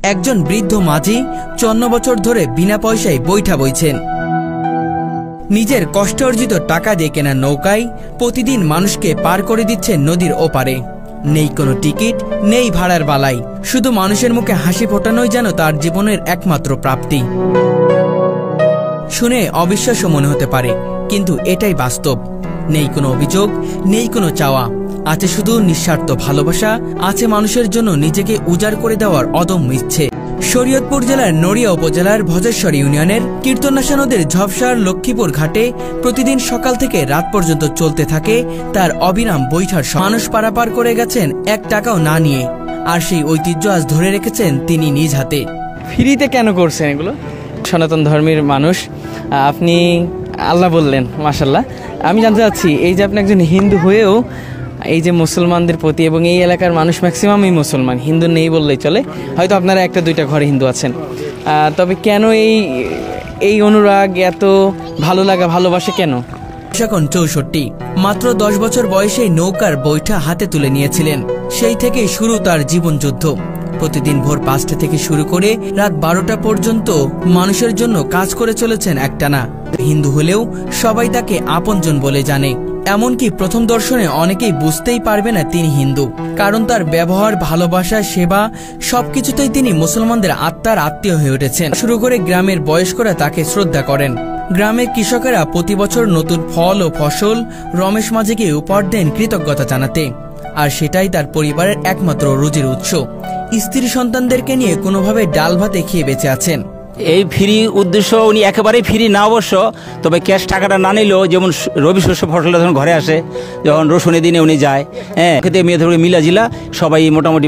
একজন বৃদ্ধ মাঝি 54 বছর ধরে বিনা পয়সায় বৈঠা বইছেন। নিজের কষ্ট অর্জিত টাকা দিয়ে কেনা নৌকায় প্রতিদিন মানুষকে পার করে দিচ্ছেন নদীর ওপারে। নেই কোনো টিকিট, নেই ভাড়ার বালাই, শুধু মানুষের মুখে হাসি ফোটানোই যেন তার জীবনের একমাত্র প্রাপ্তি। শুনে অবিশ্বাস্য মনে হতে পারে, কিন্তু এটাই বাস্তব। নেই কোনো অভিযোগ, নেই কোনো চাওয়া, আছে শুধু নিঃস্বার্থ ভালোবাসা, আছে মানুষের জন্য নিজেকে উজাড় করে দেওয়ার অদম্য ইচ্ছে। শরীয়তপুর জেলার নড়িয়া উপজেলার ভজেশ্বর ইউনিয়নের কীর্তনাশা নদীর ঝফসার লক্ষ্মীপুর ঘাটে প্রতিদিন সকাল থেকে রাত পর্যন্ত চলতে থাকে তার অবিরাম বৈঠার। মানুষ পারাপার করে গেছেন 1 টাকাও না নিয়ে, আর সেই ঐতিহ্য আজ ধরে রেখেছেন তিনি নিজ হাতে। ফ্রিতে কেন করছেন এগুলো? সনাতন ধর্মের মানুষ, আপনি আল্লাহ বললেন, মাশাল্লাহ। আমি জানতে চাচ্ছি, এই যে আপনি একজন হিন্দু হয়েও এই যে মুসলমানদের প্রতি, এবং এই এলাকার মানুষ ম্যাক্সিমামই মুসলমান, হিন্দু নেই বললেই চলে, হয়তো আপনারা 1-2টা ঘরে হিন্দু আছেন, তবে কেন এই অনুরাগ, এত ভালো লাগা, ভালোবাসে কেন? এখন 64, মাত্র 10 বছর বয়সেই নৌকার বৈঠা হাতে তুলে নিয়েছিলেন। সেই থেকেই শুরু তার জীবনযুদ্ধ। প্রতিদিন ভোর 5টা থেকে শুরু করে রাত 12টা পর্যন্ত মানুষের জন্য কাজ করে চলেছেন একটানা। হিন্দু হলেও সবাই তাকে আপনজন বলে জানে, এমনকি প্রথম দর্শনে অনেকেই বুঝতেই পারবে না তিনি হিন্দু, কারণ তার ব্যবহার, ভালোবাসা, সেবা সবকিছুতেই তিনি মুসলমানদের আত্মার আত্মীয় হয়ে উঠেছেন। শুরু করে গ্রামের বয়স্করা তাকে শ্রদ্ধা করেন। গ্রামের কৃষকেরা প্রতি বছর নতুন ফল ও ফসল রমেশ মাঝিকে উপহার দেন কৃতজ্ঞতা জানাতে, আর সেটাই তার পরিবারের একমাত্র রুজির উৎস। স্ত্রী সন্তানদেরকে নিয়ে কোনোভাবে ডাল ভাতে খেয়ে বেঁচে আছেন। এই ফ্রি উদ্দেশ্য উনি একেবারেই ফ্রি না অবশ্য, তবে ক্যাশ টাকাটা না নিলেও, যেমন রবি শস্য ফসলটা যখন ঘরে আসে, যখন রসুনের দিনে উনি যায়, খেতে মেয়ে ধরে মিলাজিলা সবাই মোটামুটি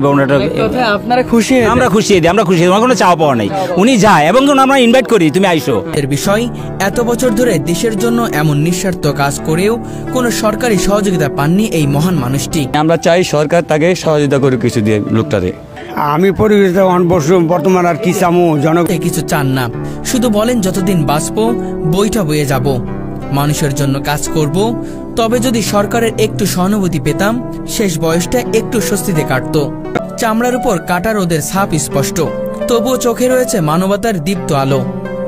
আপনারা খুশি? আমরা খুশি দিই, আমরা খুশি, আমার কোনো চাওয়া পাওয়া নেই। উনি যায় এবং আমরা ইনভাইট করি, তুমি আইসো। এর বিষয়, এত বছর ধরে দেশের জন্য এমন নিঃস্বার্থ কাজ করেও কোনো সরকারি সহযোগিতা পাননি এই মহান মানুষটি। আমরা চাই সরকার তাকে সহযোগিতা করে কিছু দিয়ে লোকটারে। আমি পরিবেশ বর্তমান আর কি চামু, জনগণ কিছু চান না, শুধু বলেন যতদিন বাঁচবো বৈঠা বয়ে যাব, মানুষের জন্য কাজ করব। তবে যদি সরকারের একটু সহানুভূতি পেতাম, শেষ বয়সটা একটু স্বস্তিতে কাটত। চামড়ার উপর কাটা রোদের ছাপ স্পষ্ট, তবুও চোখে রয়েছে মানবতার দীপ্ত আলো।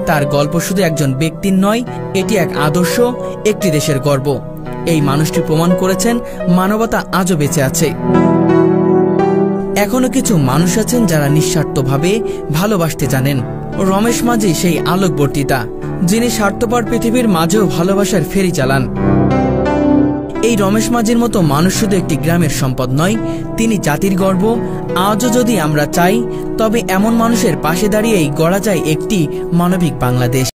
তার গল্প শুধু একজন ব্যক্তির নয়, এটি এক আদর্শ, একটি দেশের গর্ব। এই মানুষটি প্রমাণ করেছেন মানবতা আজও বেঁচে আছে। এখনো কিছু মানুষ আছেন যারা নিঃস্বার্থভাবে ভালোবাসতে জানেন। রমেশ মাঝি সেই আলোকবর্তিতা, যিনি স্বার্থপর পৃথিবীর মাঝেও ভালোবাসার ফেরি চালান। এই রমেশ মাঝির মতো মানুষ শুধু একটি গ্রামের সম্পদ নয়, তিনি জাতির গর্ব। আজও যদি আমরা চাই, তবে এমন মানুষের পাশে দাঁড়িয়েই গড়া যায় একটি মানবিক বাংলাদেশ।